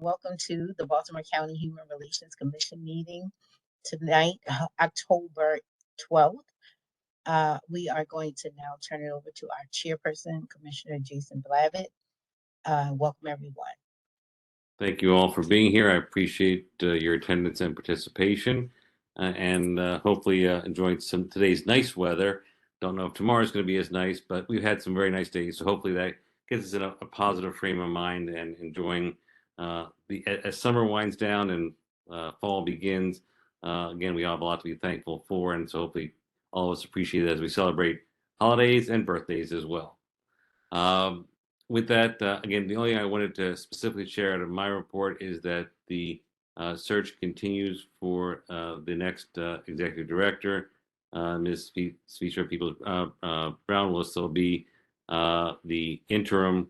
Welcome to the Baltimore County Human Relations Commission meeting tonight, October 12th. We are going to now turn it over to our chairperson, Commissioner Jason Blavitt. Welcome, everyone. Thank you all for being here. I appreciate your attendance and participation, and hopefully enjoying today's nice weather. Don't know if tomorrow's going to be as nice, but we've had some very nice days. So hopefully that gets us in a positive frame of mind and enjoying as summer winds down and fall begins. Again, we all have a lot to be thankful for, and so hopefully all of us appreciate it as we celebrate holidays and birthdays as well. With that, again, the only thing I wanted to specifically share out of my report is that the search continues for the next executive director. Ms. Speaker Peoples Brown will still be the interim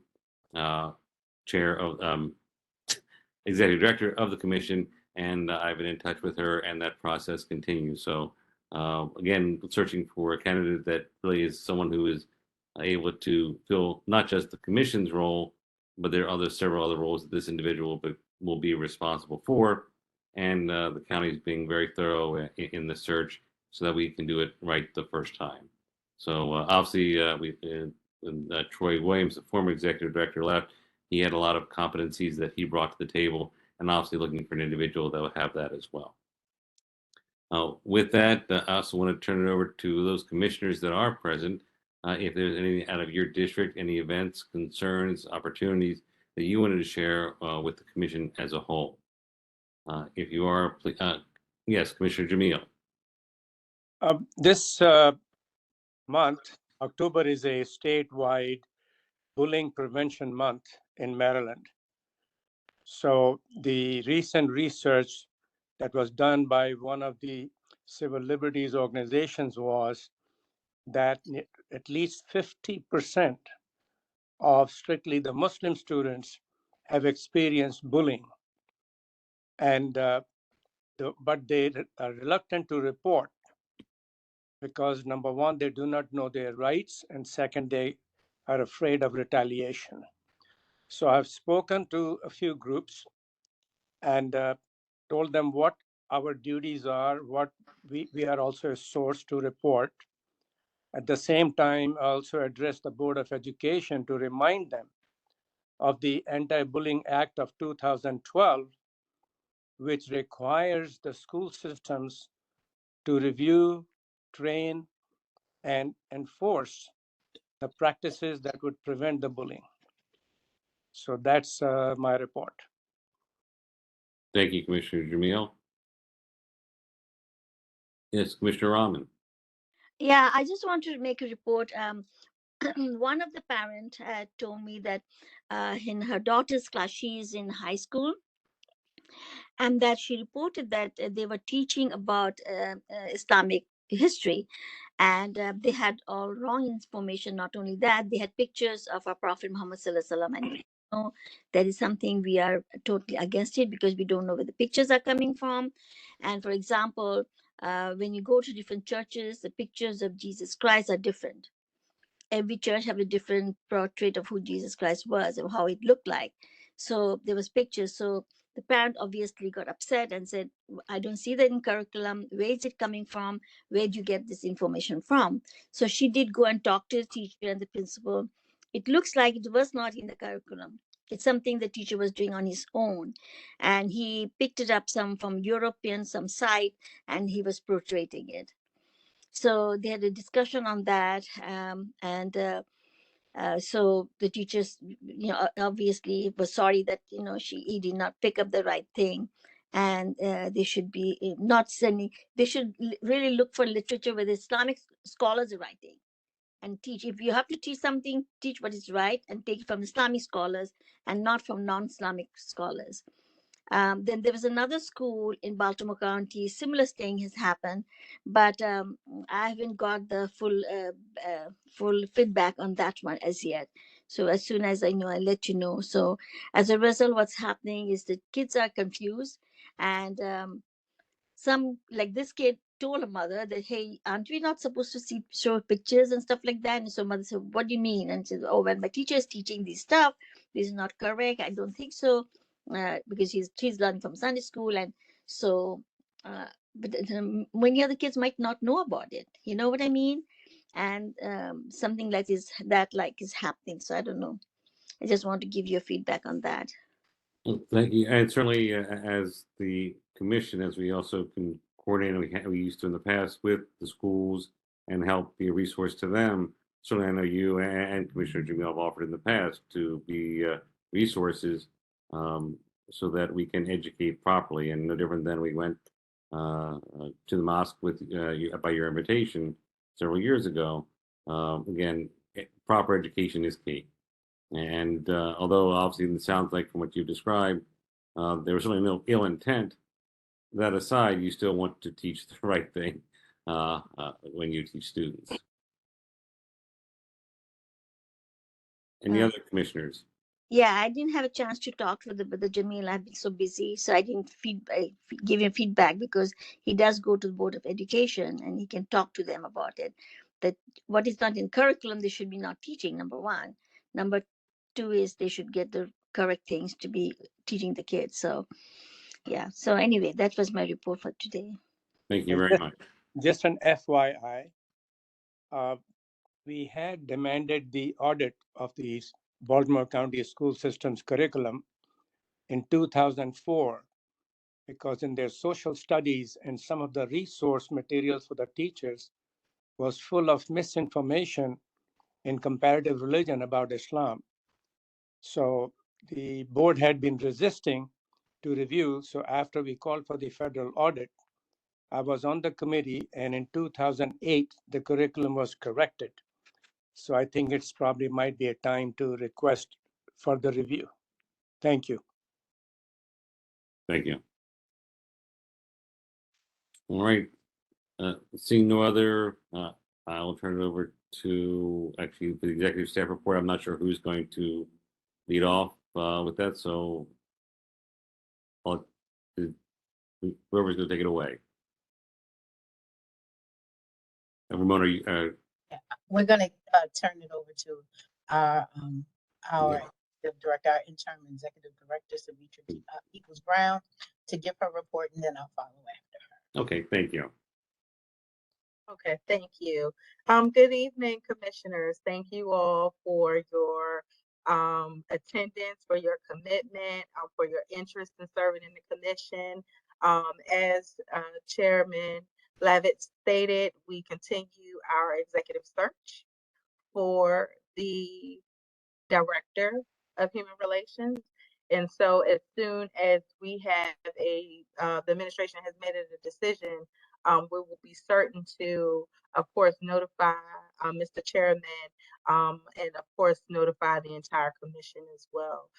chair of executive director of the commission, and I've been in touch with her, and that process continues. So again, searching for a candidate that really is someone who is able to fill not just the commission's role, but there are several other roles that this individual will be responsible for. And the county is being very thorough in the search so that we can do it right the first time. So obviously, when Troy Williams, the former executive director, left, he had a lot of competencies that he brought to the table, and obviously looking for an individual that would have that as well. With that, I also want to turn it over to those commissioners that are present. If there's anything out of your district, any events, concerns, opportunities that you wanted to share with the commission as a whole. If you are, please, yes, Commissioner Jamil. This month, October, is a statewide bullying prevention month in Maryland. So the recent research that was done by one of the civil liberties organizations was that at least 50% of strictly the Muslim students have experienced bullying, and but they are reluctant to report because, number one, they do not know their rights, and second, they are afraid of retaliation. So I've spoken to a few groups and told them what our duties are, what we are also a source to report. At the same time, I also addressed the Board of Education to remind them of the Anti-Bullying Act of 2012, which requires the school systems to review, train, and enforce the practices that would prevent the bullying. So that's my report. Thank you, Commissioner Jamil. Yes, Commissioner Rahman. Yeah, I just wanted to make a report. One of the parents had told me that in her daughter's class, she is in high school, and that she reported that they were teaching about Islamic history, and they had all wrong information. Not only that, they had pictures of our Prophet Muhammad Sallallahu Alaihi Wasallam, and you know, that is something we are totally against it because we don't know where the pictures are coming from. And for example, when you go to different churches, the pictures of Jesus Christ are different. Every church have a different portrait of who Jesus Christ was and how it looked like. So there was pictures. So the parent obviously got upset and said, I don't see that in curriculum. Where is it coming from? Where do you get this information from? So she did go and talk to the teacher and the principal. It looks like it was not in the curriculum. It's something the teacher was doing on his own. And he picked it up some from European, some site, and he was portraying it. So they had a discussion on that, so the teachers, obviously was sorry that he did not pick up the right thing, and they should be not sending. They should really look for literature where the Islamic scholars are writing, and teach. If you have to teach something, teach what is right, and take it from Islamic scholars and not from non-Islamic scholars. Then there was another school in Baltimore County, similar thing has happened, but I haven't got the full feedback on that one as yet. So as soon as I know, I'll let you know. So as a result, what's happening is that kids are confused, and some, like this kid told a mother that, hey, aren't we not supposed to show pictures and stuff like that? And so mother said, what do you mean? And she said, oh, when my teacher is teaching this stuff, this is not correct. I don't think so. because she's learning from Sunday school, and so but many other kids might not know about it. You know what I mean? And something like this that like is happening. So I don't know. I just want to give you a feedback on that. Well, thank you. And certainly, as the commission, as we also can coordinate, we used to in the past with the schools and help be a resource to them. Certainly, I know you and Commissioner Jamil have offered in the past to be resources so that we can educate properly. And no different than we went to the mosque with by your invitation several years ago. Again, proper education is key. And although obviously it sounds like from what you described, there was certainly no ill intent. That aside, you still want to teach the right thing when you teach students. Any Uh, other commissioners? yeah, I didn't have a chance to talk with the Jamil. I've been so busy, so I didn't give him feedback, because he does go to the Board of Education and he can talk to them about it. That what is not in curriculum, they should be not teaching. Number one. Number two is they should get the correct things to be teaching the kids. So yeah. So anyway, that was my report for today. Thank you And very much. just an FYI, uh, we had demanded the audit of the Baltimore County school system's curriculum in 2004, because in their social studies and some of the resource materials for the teachers was full of misinformation in comparative religion about Islam. So the board had been resisting to review. So after we called for the federal audit, I was on the committee, and in 2008, the curriculum was corrected. So I think it's probably might be a time to request further review. Thank you. Thank you. All right. Seeing no other, I will turn it over to actually the executive staff report. I'm not sure who's going to lead off with that, so I'll, whoever's going to take it away. And Ramona, We're gonna turn it over to our our yeah. executive director, our interim executive director, Savitra Equals Brown, to give her report, and then I'll follow after. Okay, thank you. Okay, thank you. Good evening, commissioners. Thank you all for your attendance, for your commitment, for your interest in serving in the commission. As Chairman Levitt stated, we continue our executive search for the Director of Human Relations. And so as soon as we have the administration has made it a decision, we will be certain to, of course, notify Mr. Chairman, and of course, notify the entire commission as well.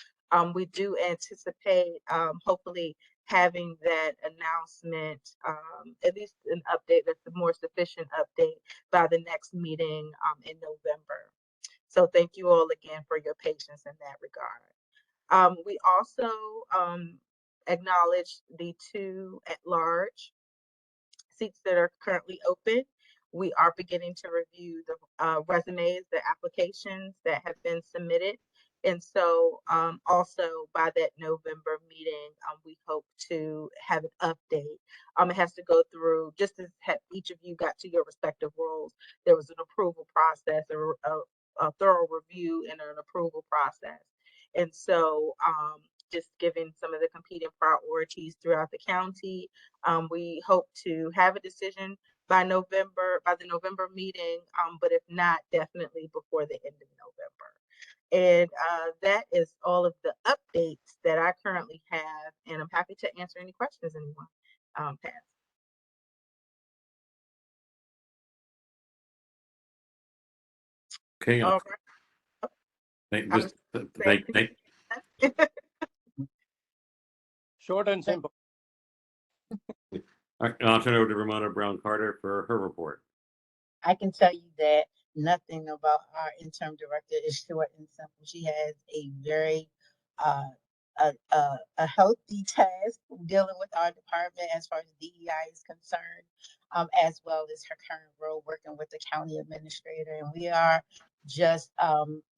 We do anticipate, hopefully, having that announcement, at least an update that's a more sufficient update by the next meeting in November. So thank you all again for your patience in that regard. We also acknowledge the 2 at-large seats that are currently open. We are beginning to review the resumes, the applications that have been submitted. And so also by that November meeting, we hope to have an update. It has to go through, just as each of you got to your respective roles, there was an approval process, a thorough review and an approval process. And so just given some of the competing priorities throughout the county, we hope to have a decision by the November meeting, but if not, definitely before the end of November. And that is all of the updates that I currently have, and I'm happy to answer any questions anyone has. Okay, All right. just thank. Short and simple. All right, I'll turn it over to Ramona Brown Carter for her report. I can tell you that nothing about our interim director is short and simple. She has a very a healthy task dealing with our department as far as DEI is concerned, as well as her current role working with the county administrator. And we are just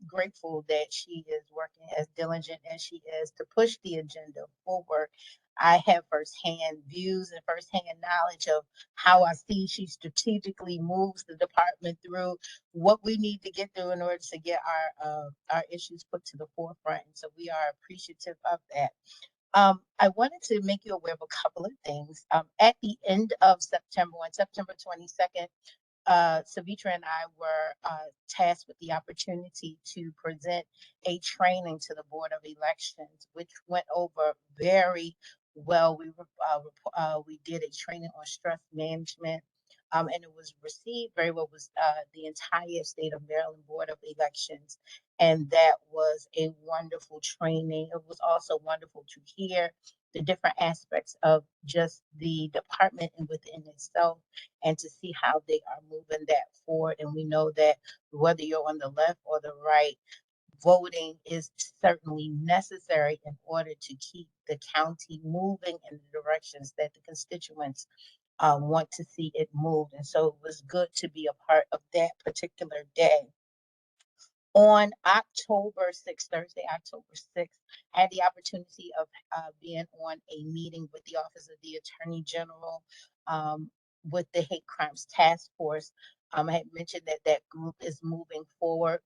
grateful that she is working as diligent as she is to push the agenda forward. I have firsthand views and firsthand knowledge of how I see she strategically moves the department through what we need to get through in order to get our issues put to the forefront. And so we are appreciative of that. I wanted to make you aware of a couple of things. At the end of September, on September 22nd, Savitra and I were tasked with the opportunity to present a training to the Board of Elections, which went over very well. We did a training on stress management, and it was received very well. It was the entire state of Maryland Board of Elections, and that was a wonderful training. It was also wonderful to hear the different aspects of just the department and within itself, and to see how they are moving that forward. And we know that whether you're on the left or the right, voting is certainly necessary in order to keep the county moving in the directions that the constituents want to see it moved. And so it was good to be a part of that particular day. On October 6th, Thursday, October 6th, I had the opportunity of being on a meeting with the Office of the Attorney General, with the Hate Crimes Task Force. I had mentioned that that group is moving forward.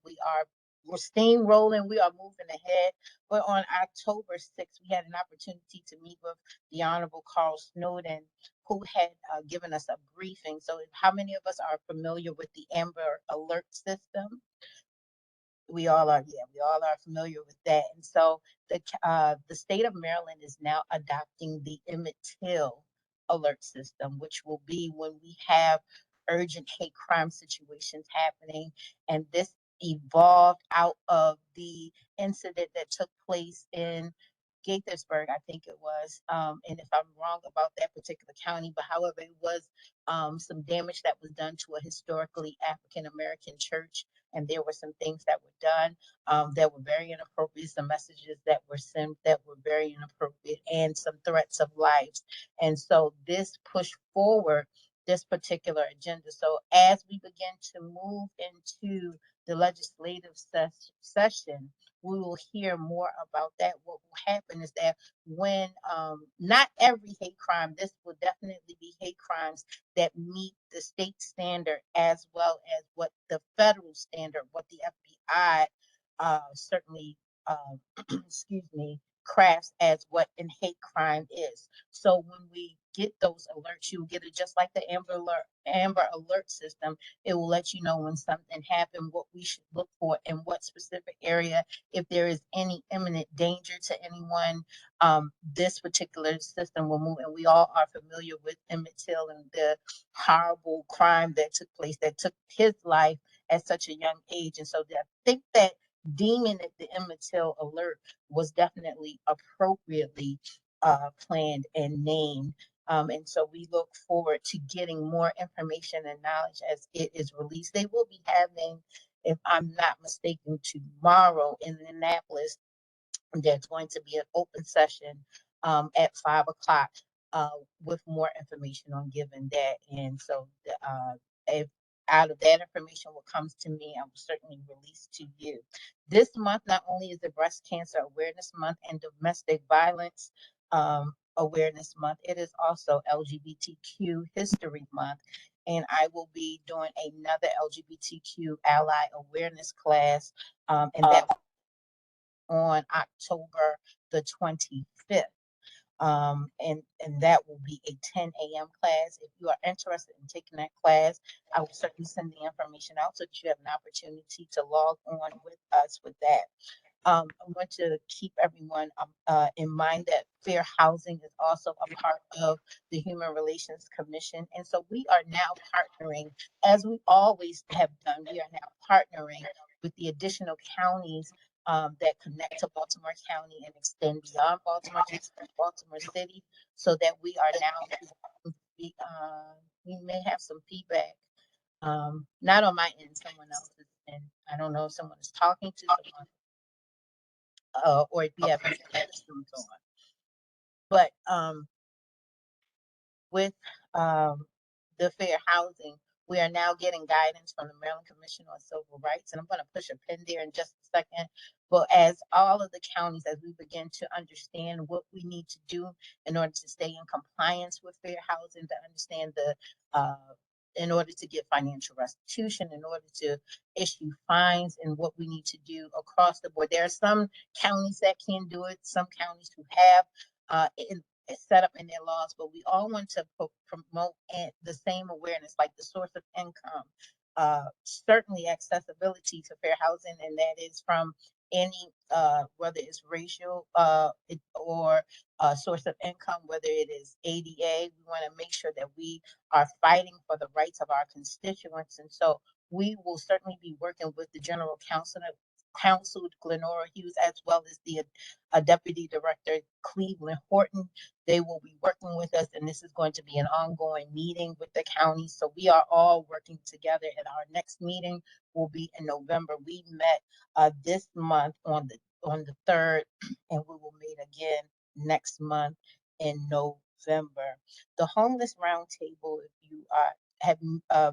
We're steamrolling, we are moving ahead. But on October 6th, we had an opportunity to meet with the Honorable Carl Snowden, who had given us a briefing. So how many of us are familiar with the Amber Alert system? We all are, yeah, we all are familiar with that. And so the state of Maryland is now adopting the Emmett Till alert system, which will be when we have urgent hate crime situations happening. And this evolved out of the incident that took place in Gaithersburg, I think it was. And if I'm wrong about that particular county, but however, it was some damage that was done to a historically African American church, and there were some things that were done that were very inappropriate, some messages that were sent that were very inappropriate, and some threats of lives. And so this pushed forward this particular agenda. So as we begin to move into the legislative session, we will hear more about that. What will happen is that when not every hate crime, this will definitely be hate crimes that meet the state standard as well as what the federal standard, what the FBI certainly, excuse me, crafts as what an hate crime is. So when we get those alerts, you get it just like the Amber Alert system. It will let you know when something happened, what we should look for, in what specific area, if there is any imminent danger to anyone. This particular system will move, and we all are familiar with Emmett Till and the horrible crime that took place, that took his life at such a young age. And so I think that deeming it the Emmett Till alert was definitely appropriately planned and named. And so we look forward to getting more information and knowledge as it is released. They will be having, if I'm not mistaken, tomorrow in Annapolis, there's going to be an open session at 5 o'clock with more information on giving that. And so if out of that information, what comes to me, I will certainly release to you. This month, not only is it Breast Cancer Awareness Month and Domestic Violence Awareness Month, it is also LGBTQ History Month. And I will be doing another LGBTQ ally awareness class, and that on October the 25th. And that will be a 10 a.m. class. If you are interested in taking that class, I will certainly send the information out so that you have an opportunity to log on with us with that. I want to keep everyone in mind that fair housing is also a part of the Human Relations Commission. And so we are now partnering, as we always have done, we are now partnering with the additional counties that connect to Baltimore County and extend beyond Baltimore to Baltimore City, so that we are now, we may have some feedback, not on my end, someone else's, and I don't know if someone is talking to someone, or if you have systems on. But with the fair housing, We are now getting guidance from the Maryland Commission on Civil Rights, and I'm going to push a pin there in just a second. But as all of the counties, as we begin to understand what we need to do in order to stay in compliance with fair housing, to understand in order to get financial restitution, in order to issue fines, and what we need to do across the board. There are some counties that can do it, some counties who have it's set up in their laws, but we all want to promote the same awareness, like the source of income, certainly accessibility to fair housing, and that is from any whether it's racial or source of income, whether it is ADA. We want to make sure that we are fighting for the rights of our constituents, and so we will certainly be working with the General Counsel Glenora Hughes, as well as the Deputy Director Cleveland Horton. They will be working with us, and this is going to be an ongoing meeting with the county. So we are all working together, and our next meeting will be in November. We met this month on the 3rd, and we will meet again next month in November. The Homeless Roundtable, if you have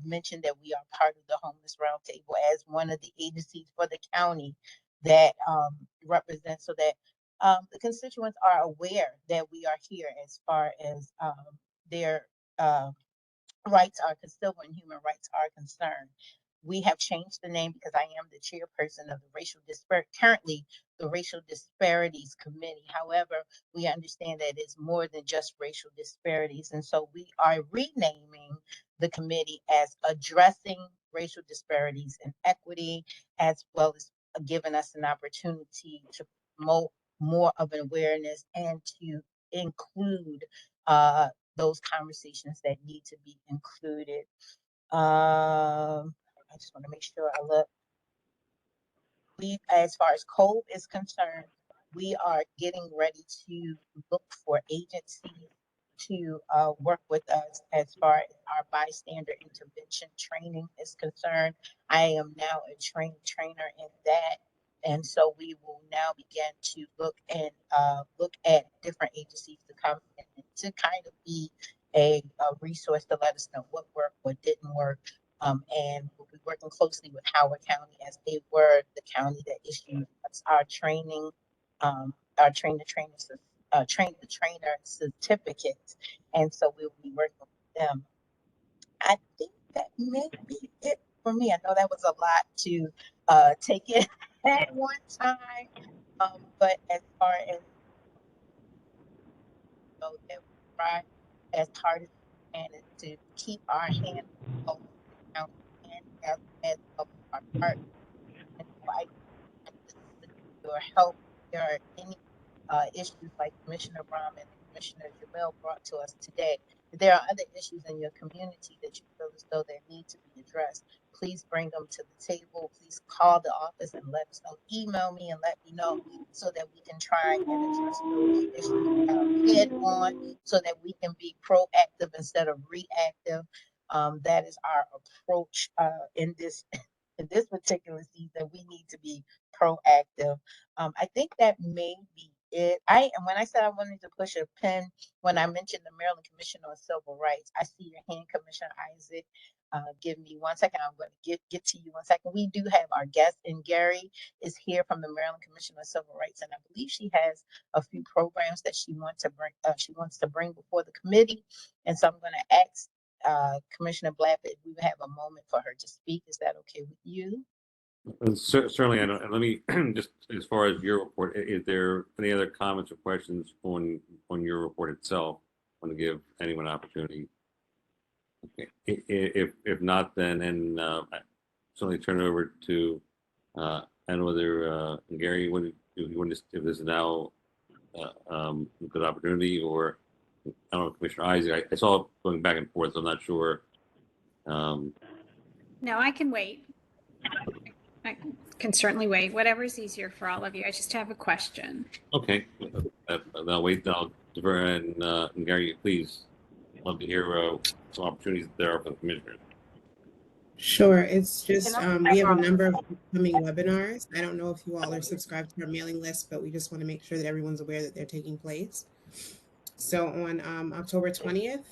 mentioned that we are part of the Homeless Roundtable as one of the agencies for the county that represents, so that the constituents are aware that we are here as far as their rights are civil and human rights are concerned. We have changed the name because I am the chairperson of currently the Racial Disparities Committee. However, we understand that it's more than just racial disparities. And so we are renaming the committee as Addressing Racial Disparities and Equity, as well as giving us an opportunity to promote more of an awareness and to include those conversations that need to be included. I just want to make sure I look. As far as COVE is concerned, we are getting ready to look for agencies to work with us as far as our bystander intervention training is concerned. I am now a trained trainer in that. And so we will now begin to look at different agencies to come in to kind of be a resource to let us know what worked, what didn't work. And we'll be working closely with Howard County, as they were the county that issued us our training, our train the trainer certificates. And so we'll be working with them. I think that may be it for me. I know that was a lot to take in at one time. But as far as know, that we try as hard as we can is to keep our hands on the county and as well as our partners. And so I solicit your help. If there are any issues like Commissioner Brahman and Commissioner Jamil brought to us today. If there are other issues in your community that you feel as though they need to be addressed, please bring them to the table. Please call the office and let us know. Email me and let me know so that we can try and address those issues head on, so that we can be proactive instead of reactive. That is our approach in this particular season. We need to be proactive. I think that may be it. And when I said I wanted to push a pin, when I mentioned the Maryland Commission on Civil Rights, I see your hand, Commissioner Isaac. Give me 1 second. I'm going to get to you 1 second. We do have our guest, and Gary is here from the Maryland Commission on Civil Rights, and I believe she has a few programs that she wants to bring. She wants to bring before the committee, and so I'm going to ask Commissioner Blapp if we have a moment for her to speak. Is that okay with you? Certainly, I don't. Let me just, as far as your report, is there any other comments or questions on your report itself? I want to give anyone an opportunity. Okay. If not, then I certainly turn it over to I don't know whether Gary, what you want to, if this is now a good opportunity, or I don't know, Commissioner Isaac. I saw it going back and forth, so I'm not sure. No, I can wait. I can certainly wait. Whatever's easier for all of you. I just have a question. Okay, I'll wait. I'll defer, and Gary, please, love to hear some opportunities there are for the commissioners. Sure. It's just we have a number of upcoming webinars. I don't know if you all are subscribed to our mailing list, but we just want to make sure that everyone's aware that they're taking place. So on October 20th,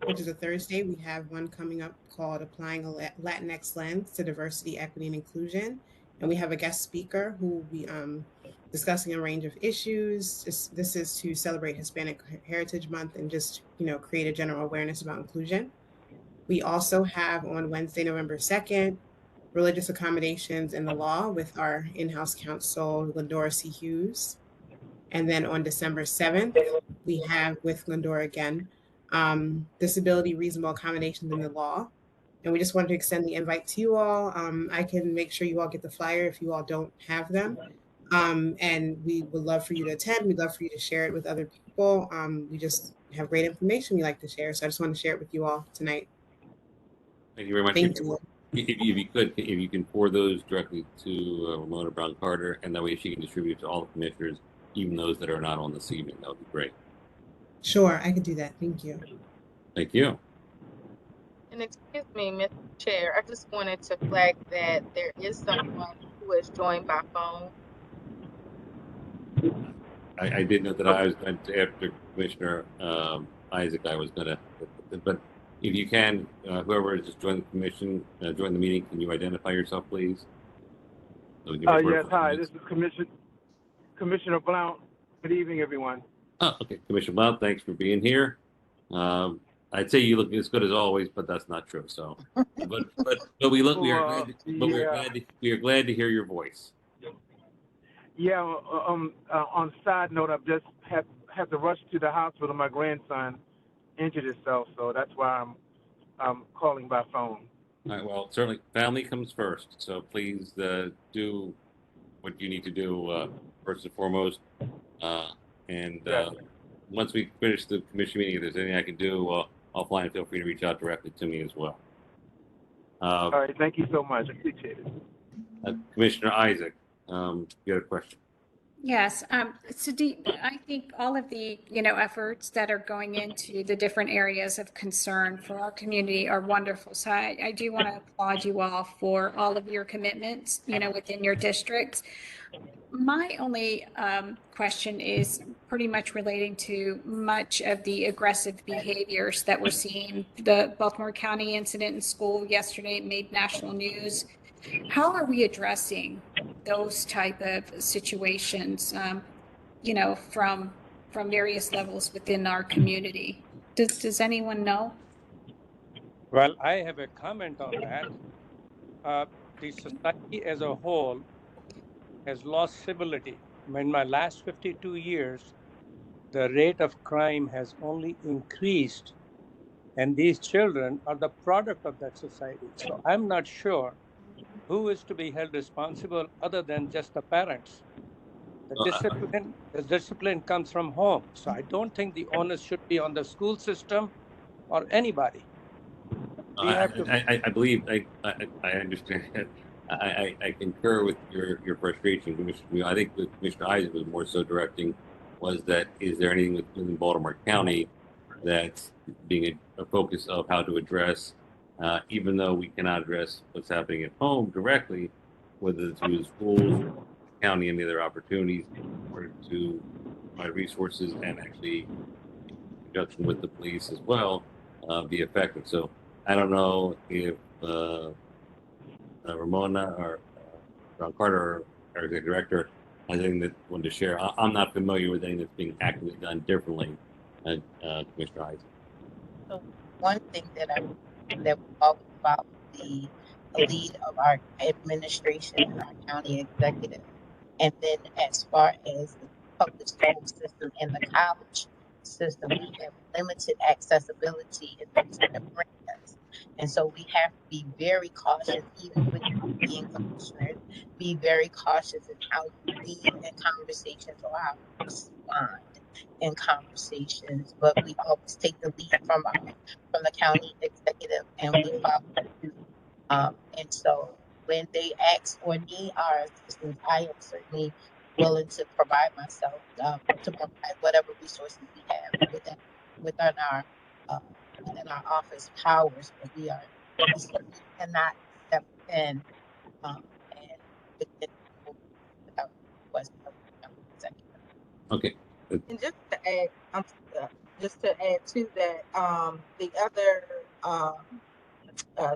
which is a Thursday. We have one coming up called Applying a Latinx Lens to Diversity, Equity, and Inclusion. And we have a guest speaker who will be discussing a range of issues. This is to celebrate Hispanic Heritage Month and just, create a general awareness about inclusion. We also have on Wednesday, November 2nd, religious accommodations in the law with our in-house counsel, Glendora C. Hughes. And then on December 7th, we have with Glendora again, disability reasonable accommodations in the law. And we just wanted to extend the invite to you all. I can make sure you all get the flyer if you all don't have them. And we would love for you to attend. We'd love for you to share it with other people. We just have great information we like to share. So I just want to share it with you all tonight. Thank you very much. Thank you. If you can forward those directly to Ramona Brown Carter, and that way she can distribute it to all the commissioners, even those that are not on this evening. That would be great. Sure, I could do that. Thank you. Thank you. And excuse me, Mr. Chair, I just wanted to flag that there is someone who has joined by phone. I did know that I was going to, after Commissioner Isaac, I was going to, but if you can, whoever has just joined the commission, join the meeting, can you identify yourself, please? So yes, hi, this is Commissioner Blount. Good evening, everyone. Oh, okay. Commissioner Blount, thanks for being here. I'd say you look as good as always, but that's not true. So, but we look, we are glad to hear your voice. Yeah. On a side note, I've just had to rush to the hospital. My grandson injured himself, so that's why I'm calling by phone. All right. Well, certainly, family comes first. So please do what you need to do first and foremost. Once we finish the commission meeting, if there's anything I can do offline, feel free to reach out directly to me as well. All right. Thank you so much. I appreciate it. Commissioner Isaac, you had a question. Yes. So I think all of the, efforts that are going into the different areas of concern for our community are wonderful. So I do want to applaud you all for all of your commitments, within your districts. My only question is pretty much relating to much of the aggressive behaviors that we're seeing. The Baltimore County incident in school yesterday made national news. How are we addressing those type of situations, from various levels within our community? Does anyone know? Well, I have a comment on that. The society as a whole has lost civility. In my last 52 years, the rate of crime has only increased, and these children are the product of that society. So I'm not sure who is to be held responsible other than just the parents. The discipline comes from home. So I don't think the onus should be on the school system or anybody. I believe I understand. I concur with your frustration, Commissioner. I think what Commissioner Isaac was more so directing was that is there anything within Baltimore County that's being a focus of how to address, even though we cannot address what's happening at home directly, whether it's through the schools, the county, any other opportunities, or to provide resources and actually in conjunction with the police as well, be effective. So I don't know if Ramona or Brown Carter, our executive director, has anything that wanted to share. I'm not familiar with anything that's being actively done differently, Commissioner Isaac. So one thing that we talk about the lead of our administration and our county executive, and then as far as the public school system and the college system, we have limited accessibility in those areas. And so we have to be very cautious, even when you're being commissioners, be very cautious in how you lead in conversations or how you respond in conversations. But we always take the lead from the county executive and we follow suit. And so when they ask or need our assistance, I am certainly willing to provide myself, to provide whatever resources we have within our uh, within our office powers. But we certainly cannot step in and within without request of the county executive. Okay. And just to add, just to add to that, the other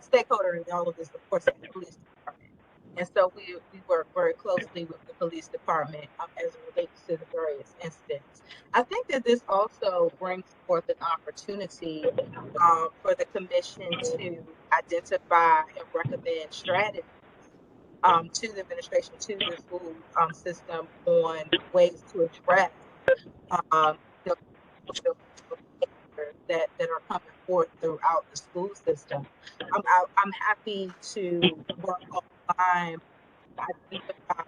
stakeholder in all of this, of course, is the police department. And so we work very closely with the police department as it relates to the various incidents. I think that this also brings forth an opportunity for the commission to identify and recommend strategies to the administration, to the school system on ways to address um, the social behaviors that are coming forth throughout the school system. I'm happy to work online, identify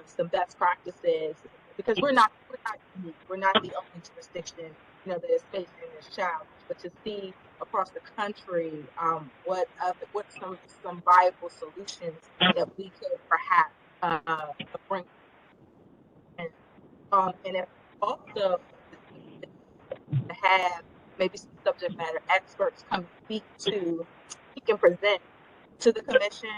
some best practices because we're not unique. We're not the only jurisdiction that is facing this challenge. But to see across the country what some viable solutions that we could perhaps bring in, and if also to have maybe some subject matter experts come and speak and present to the commission,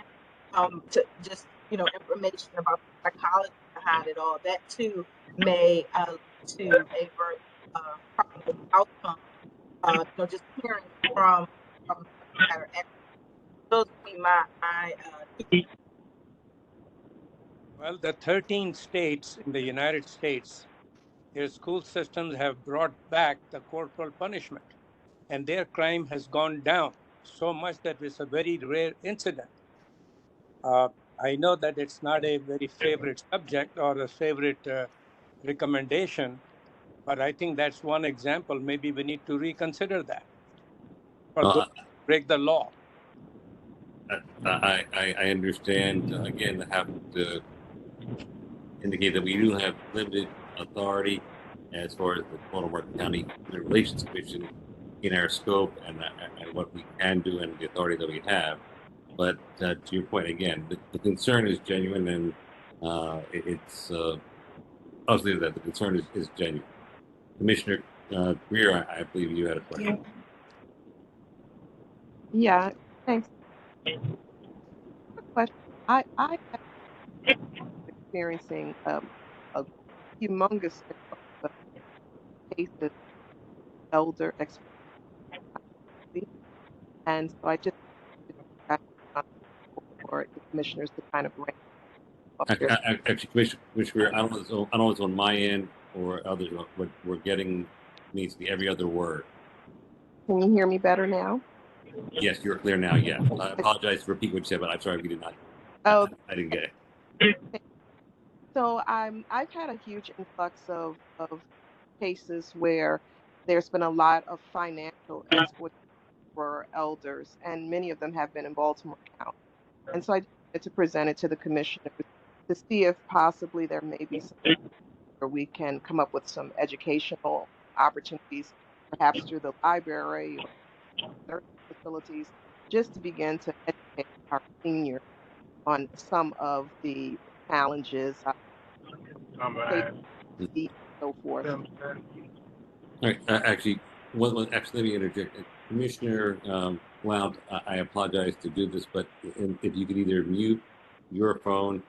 to just information about the psychology behind it all. That too may lead to a very positive outcome. Just hearing from subject matter experts. Those would be my Well, the 13 states in the United States, their school systems have brought back the corporal punishment, and their crime has gone down so much that it's a very rare incident. I know that it's not a very favorite subject or a favorite recommendation, but I think that's one example. Maybe we need to reconsider that for those who break the law. I understand. Again, I have to indicate that we do have limited authority as far as the Baltimore County Human Relations Commission in our scope and what we can do and the authority that we have. But to your point, again, the concern is genuine, and it's obviously that the concern is genuine. Commissioner Greer, I believe you had a question. Yeah, thanks. Quick question. I have experiencing a humongous influx of cases, elder expectancy, and so I just asked for the commissioners to kind of rank up their. Actually, Commissioner, I don't know if it's on my end or others. What we're getting needs to be every other word. Can you hear me better now? Yes, you're clear now. Yeah, I apologize to repeat what you said, but I'm sorry we did not. Oh, I didn't get it. so I've had a huge influx of cases where there's been a lot of financial exploitation for elders, and many of them have been in Baltimore County. And so I wanted to present it to the commissioners to see if possibly there may be some where we can come up with some educational opportunities, perhaps through the library or certain facilities, just to begin to educate our seniors on some of the challenges, safety, and so forth. All right. Actually, let me interject. Commissioner Blount, I apologize to do this, but if you could either mute your phone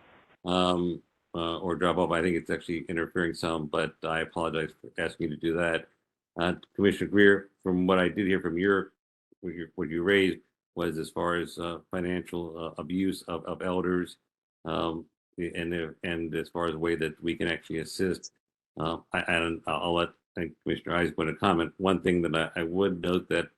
or drop off, I think it's actually interfering some, but I apologize for asking you to do that. Commissioner Greer, from what I did hear from what you raised was as far as financial abuse of elders, and as far as the way that we can actually assist. I'll let Commissioner Eisman comment. One thing that I would note that,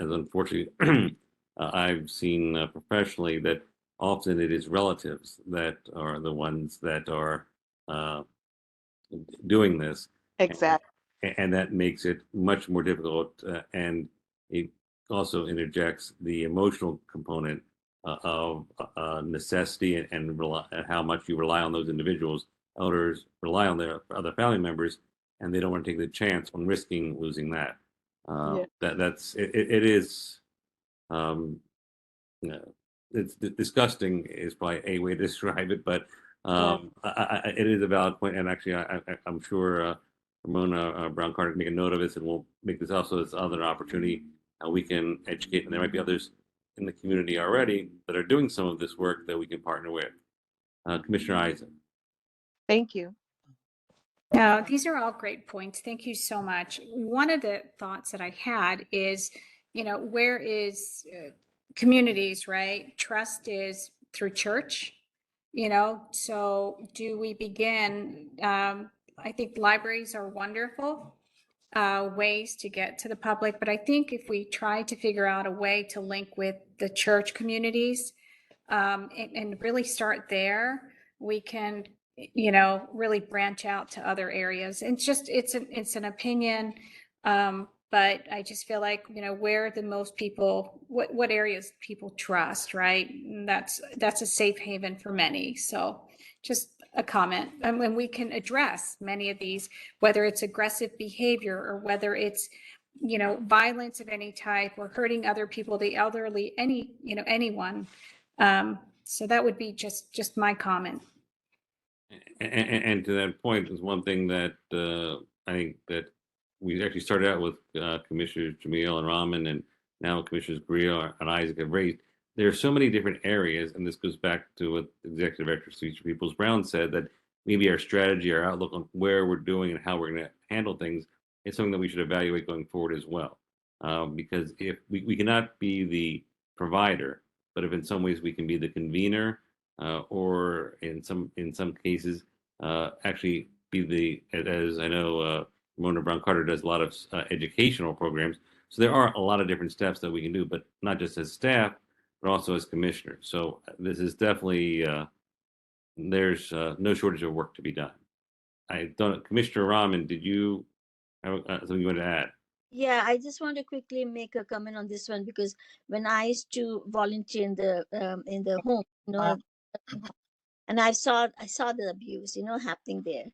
as unfortunately I've seen professionally, that often it is relatives that are the ones that are doing this. Exactly. And that makes it much more difficult, and it also interjects the emotional component of necessity and how much you rely on those individuals. Elders rely on their other family members, and they don't want to take the chance on risking losing that. Yeah. It is. It's disgusting is probably a way to describe it, but it is a valid point, and actually, I'm sure Ramona Brown Carter can make a note of this, and we'll make this also as other opportunity. We can educate, and there might be others in the community already that are doing some of this work that we can partner with. Commissioner Eisen. Thank you. No, these are all great points. Thank you so much. One of the thoughts that I had is, where is communities, right? Trust is through church, so do we begin? I think libraries are wonderful ways to get to the public, but I think if we try to figure out a way to link with the church communities, and really start there, we can, really branch out to other areas. And it's an opinion. But I just feel like, where the most people, what areas people trust, right? And that's a safe haven for many. So just a comment. And when we can address many of these, whether it's aggressive behavior or whether it's, violence of any type or hurting other people, the elderly, anyone. So that would be just my comment. And to that point is one thing that I think that we actually started out with Commissioners Jamil and Rahman, and now Commissioners Grillo and Isaac have raised. There are so many different areas, and this goes back to what Executive Director Cecil Peoples Brown said, that maybe our strategy, our outlook on where we're doing and how we're going to handle things is something that we should evaluate going forward as well. Because if we cannot be the provider, but if in some ways we can be the convener, or in some cases actually be the, as I know Ramona Brown Carter does a lot of educational programs. So there are a lot of different steps that we can do, but not just as staff, but also as commissioners. So this is definitely there's no shortage of work to be done. I don't, Commissioner Rahman, did you have something you want to add? Yeah, I just want to quickly make a comment on this one, because when I used to volunteer in the home, and I saw the abuse, happening there,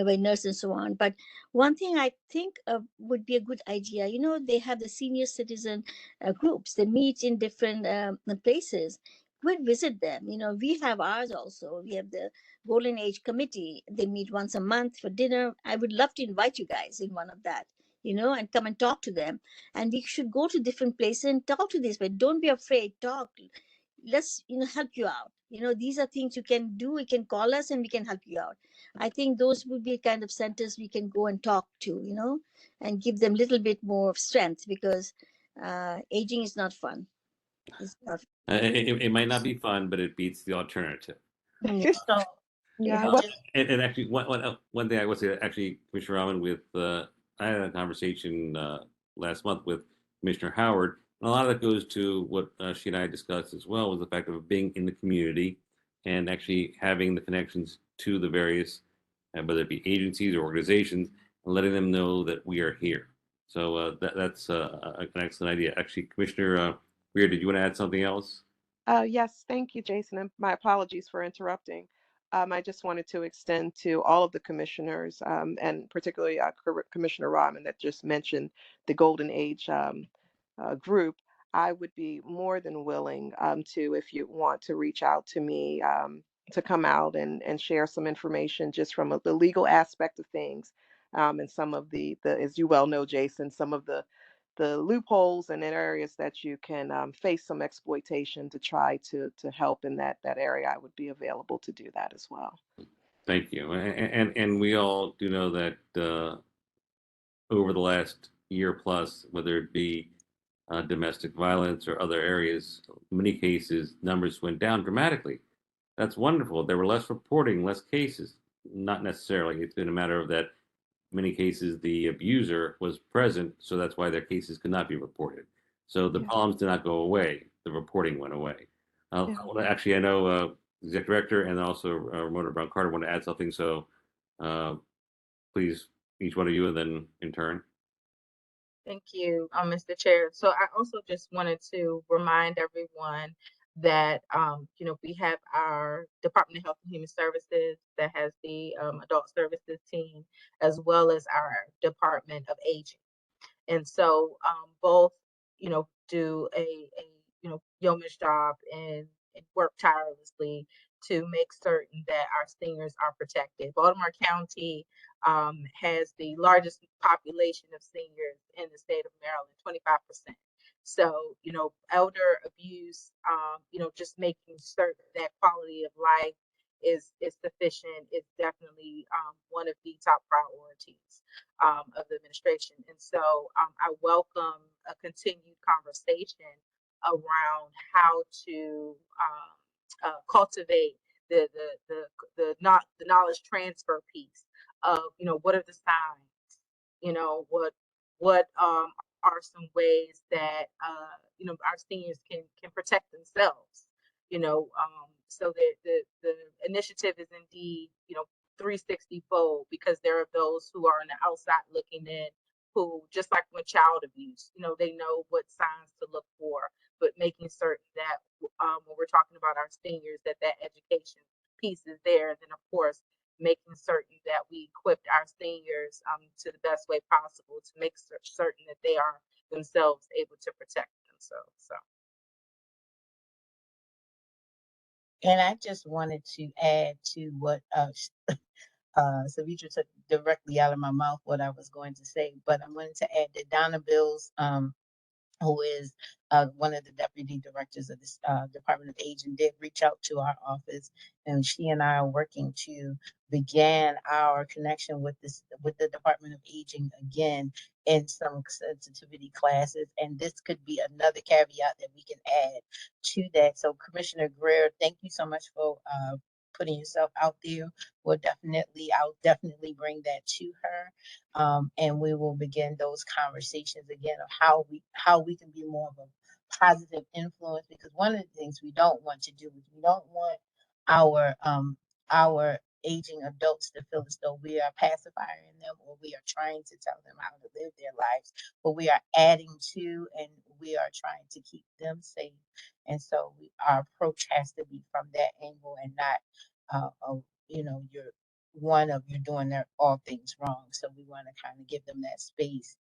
by nurse and so on. But one thing I think would be a good idea, they have the senior citizen groups. They meet in different places. Go and visit them. We have ours also. We have the Golden Age Committee. They meet once a month for dinner. I would love to invite you guys in one of that, and come and talk to them. And we should go to different places and talk to this. But don't be afraid. Talk. Let's help you out. These are things you can do. You can call us and we can help you out. I think those would be kind of centers we can go and talk to, and give them a little bit more strength, because aging is not fun. It's not. It might not be fun, but it beats the alternative. So Yeah, and well, just And actually, one thing I would say, actually, Commissioner Rahman, with I had a conversation last month with Commissioner Howard, and a lot of that goes to what she and I discussed as well, was the fact of being in the community and actually having the connections to the various, whether it be agencies or organizations, and letting them know that we are here. So that's an excellent idea. Actually, Commissioner Weir, did you want to add something else? yes, thank you, Jason, and my apologies for interrupting. I just wanted to extend to all of the commissioners, and particularly Commissioner Rahman that just mentioned the Golden Age group. I would be more than willing to, if you want to reach out to me, to come out and share some information just from the legal aspect of things, and some of as you well know, Jason, some of the loopholes and areas that you can face some exploitation to try to help in that area. I would be available to do that as well. Thank you. And we all do know that over the last year plus, whether it be domestic violence or other areas, in many cases, numbers went down dramatically. That's wonderful. There were less reporting, less cases. Not necessarily. It's been a matter of that many cases the abuser was present, so that's why their cases could not be reported. So the Yeah. problems did not go away. The reporting went away. Yeah. Actually, I know Executive Director and also Ramona Brown Carter want to add something. So uh, please, each one of you, and then in turn. Thank you, Mr. Chair. So I also just wanted to remind everyone that, we have our Department of Health and Human Services that has the Adult Services team, as well as our Department of Aging. And so both, do a yeoman's job and work tirelessly to make certain that our seniors are protected. Baltimore County has the largest population of seniors in the state of Maryland, 25%. So, elder abuse, just making certain that quality of life is sufficient is definitely one of the top priorities of the administration. And so I welcome a continued conversation around how to cultivate the knowledge transfer piece of, you know, what are the signs, you know, what are some ways that you know, our seniors can protect themselves, you know, so that the initiative is indeed, you know, 360 fold, because there are those who are on the outside looking in, who, just like with child abuse, you know, they know what signs to look for, but making certain that when we're talking about our seniors, that that education piece is there. And then of course making certain that we equipped our seniors to the best way possible to make certain that they are themselves able to protect themselves. So. And I just wanted to add to what Savitra took directly out of my mouth what I was going to say, but I wanted to add that Donna Bills, who is one of the deputy directors of this Department of Aging, did reach out to our office, and she and I are working to begin our connection with the Department of Aging again in some sensitivity classes. And this could be another caveat that we can add to that. So Commissioner Greer, thank you so much for putting yourself out there. I'll definitely bring that to her, and we will begin those conversations again of how we can be more of a positive influence. Because one of the things we don't want to do is we don't want our aging adults to feel as though we are pacifying them or we are trying to tell them how to live their lives, but we are adding to, and we are trying to keep them safe. And so our approach has to be from that angle, and not you know, you're doing all things wrong. So we want to kind of give them that space,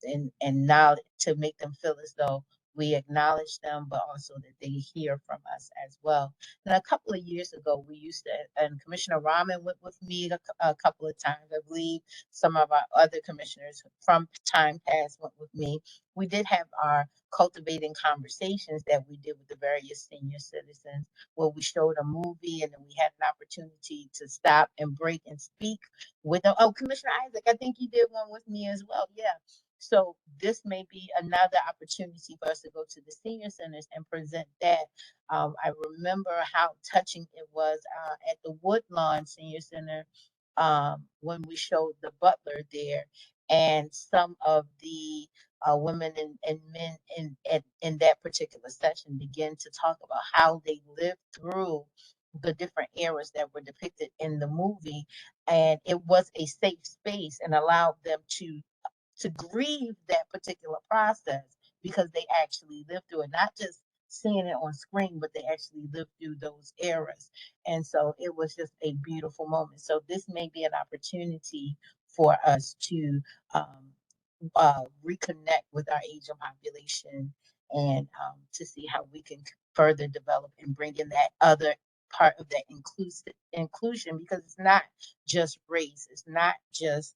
and now to make them feel as though we acknowledge them, but also that they hear from us as well. And a couple of years ago, we used to, and Commissioner Rahman went with me a couple of times. I believe some of our other commissioners from time past went with me. We did have our cultivating conversations that we did with the various senior citizens, where we showed a movie and then we had an opportunity to stop and break and speak with them. Oh, Commissioner Isaac, I think you did one with me as well. Yeah. So this may be another opportunity for us to go to the senior centers and present that. I remember how touching it was at the Woodlawn Senior Center, when we showed the butler there, and some of the women and men in that particular session begin to talk about how they lived through the different eras that were depicted in the movie. And it was a safe space and allowed them to grieve that particular process, because they actually lived through it, not just seeing it on screen, but they actually lived through those eras. And so it was just a beautiful moment. So this may be an opportunity for us to reconnect with our Asian population, and to see how we can further develop and bring in that other part of that inclusion, because it's not just race, it's not just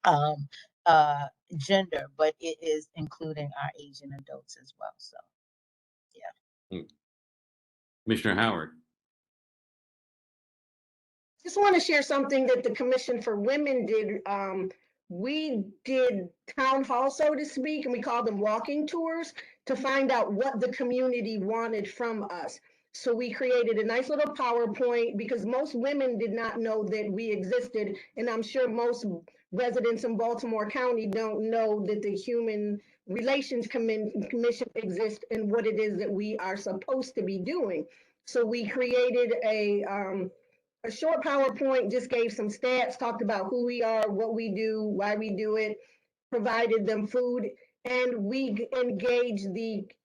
um, gender, but it is including our Asian adults as well. So, yeah. Commissioner Howard. Just want to share something that the Commission for Women did. We did town hall, so to speak, and we called them walking tours to find out what the community wanted from us. So we created a nice little PowerPoint, because most women did not know that we existed. And I'm sure most residents in Baltimore County don't know that the Human Relations Commission exists and what it is that we are supposed to be doing. So we created a short PowerPoint, just gave some stats, talked about who we are, what we do, why we do it, provided them food, and we engaged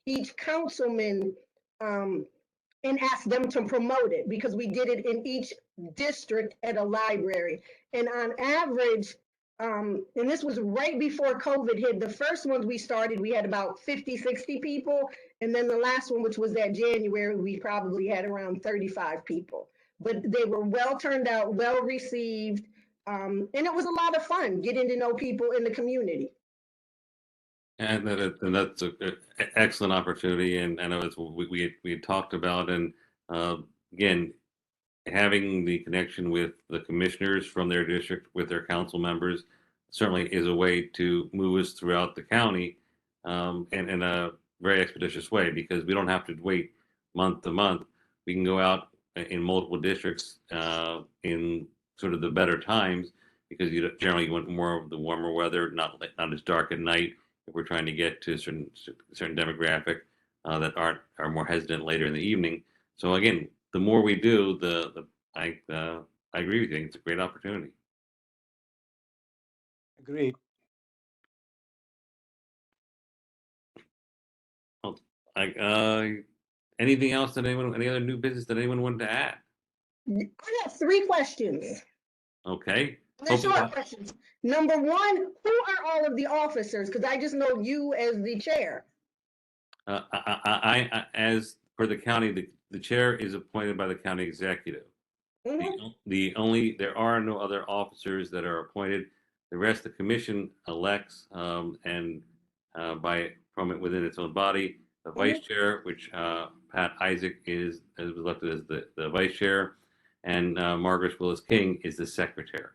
each councilman and asked them to promote it, because we did it in each district at a library. And on average, and this was right before COVID hit, the first ones we started, we had about 50, 60 people. And then the last one, which was that January, we probably had around 35 people. But they were well turned out, well received. And it was a lot of fun getting to know people in the community. And that's an excellent opportunity. And I know it's we had talked about, and again, having the connection with the commissioners from their district with their council members certainly is a way to move us throughout the county in a very expeditious way, because we don't have to wait month to month. We can go out in multiple districts in sort of the better times, because you generally want more of the warmer weather, not as dark at night. If we're trying to get to a certain demographic that are more hesitant later in the evening. So again, the more we do, I agree with you. It's a great opportunity. Agreed. Well, anything else that any other new business that anyone wanted to add? I have 3 questions. Okay. They're short questions. Number 1, who are all of the officers? Because I just know you as the chair. As for the county, the chair is appointed by the county executive. There are no other officers that are appointed. The rest, the commission elects and from it within its own body. The vice chair, which Pat Isaac was elected as the vice chair, and Margaret Willis King is the secretary.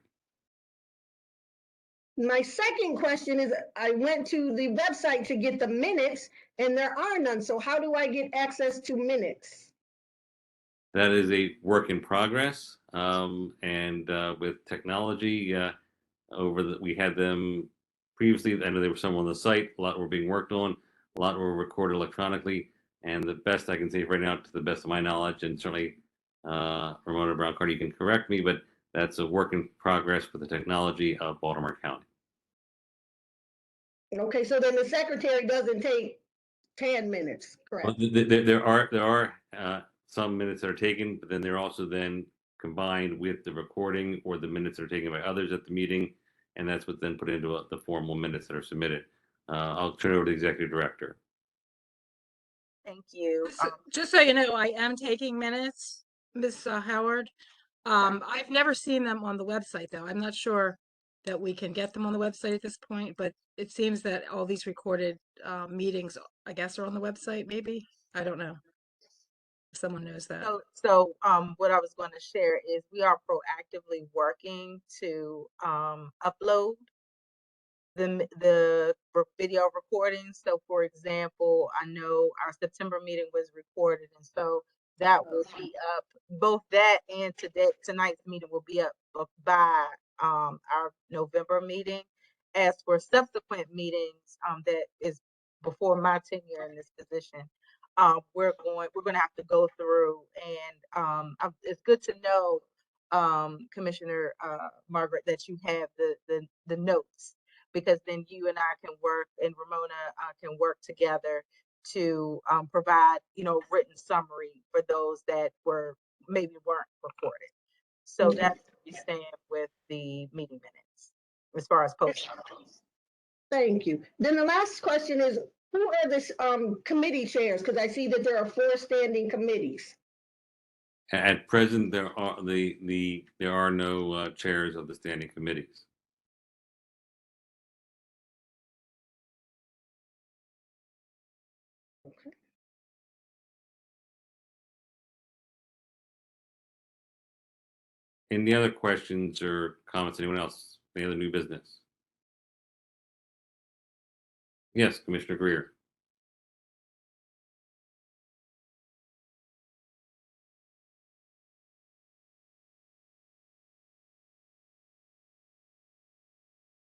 My second question is, I went to the website to get the minutes and there are none. So how do I get access to minutes? That is a work in progress, and with technology, we had them previously. I know there were some on the site. A lot were being worked on. A lot were recorded electronically. And the best I can say right now, to the best of my knowledge, and certainly Ramona Brown Carter, you can correct me, but that's a work in progress with the technology of Baltimore County. Okay, so then the secretary doesn't take 10 minutes, correct? Well, there are some minutes that are taken, but then they're also then combined with the recording or the minutes that are taken by others at the meeting, and that's what's then put into the formal minutes that are submitted. I'll turn it over to the executive director. Thank you. Just so you know, I am taking minutes, Ms. Howard. I've never seen them on the website, though. I'm not sure that we can get them on the website at this point, but it seems that all these recorded meetings, I guess, are on the website, maybe. I don't know. If someone knows that. So what I was going to share is we are proactively working to upload the video recordings. So for example, I know our September meeting was recorded, and so that will be up. Both that and tonight's meeting will be up by our November meeting. As for subsequent meetings, that is before my tenure in this position, we're going to have to go through, and it's good to know, Commissioner Margaret, that you have the notes, because then you and I can work, and Ramona can work together to provide, written summary for those that maybe weren't recorded. So that's where we stand with the meeting minutes as far as posting. Thank you. Then the last question is, who are the committee chairs? Because I see that there are 4 standing committees. At present, there are no chairs of the standing committees. Okay. Any other questions or comments? Anyone else? Any other new business? Yes, Commissioner Greer.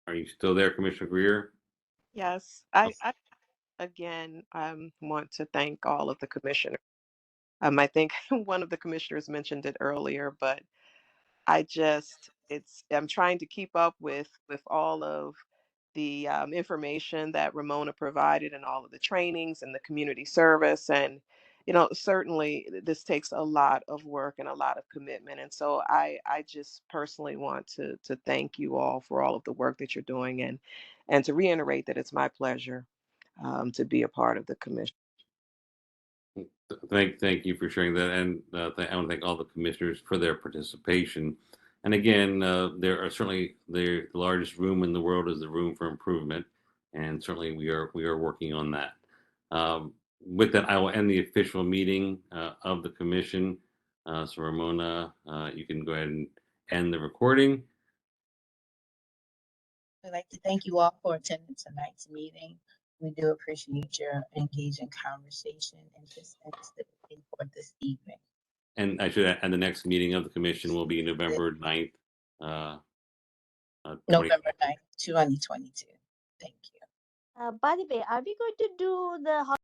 Are you still there, Commissioner Greer? Yes, I again want to thank all of the commissioners. I think one of the commissioners mentioned it earlier, but I'm trying to keep up with all of the information that Ramona provided and all of the trainings and the community service. And, certainly this takes a lot of work and a lot of commitment. And so I just personally want to thank you all for all of the work that you're doing, and to reiterate that it's my pleasure to be a part of the commission. Thank you for sharing that, and I want to thank all the commissioners for their participation. And again, there are certainly the largest room in the world is the room for improvement, and certainly we are working on that. With that, I will end the official meeting of the commission. So Ramona, you can go ahead and end the recording. I'd like to thank you all for attending tonight's meeting. We do appreciate your engaging conversation, interest, and stability for this evening. And and the next meeting of the commission will be November 9th. November 9th, 2022. Thank you. By the way, are we going to do the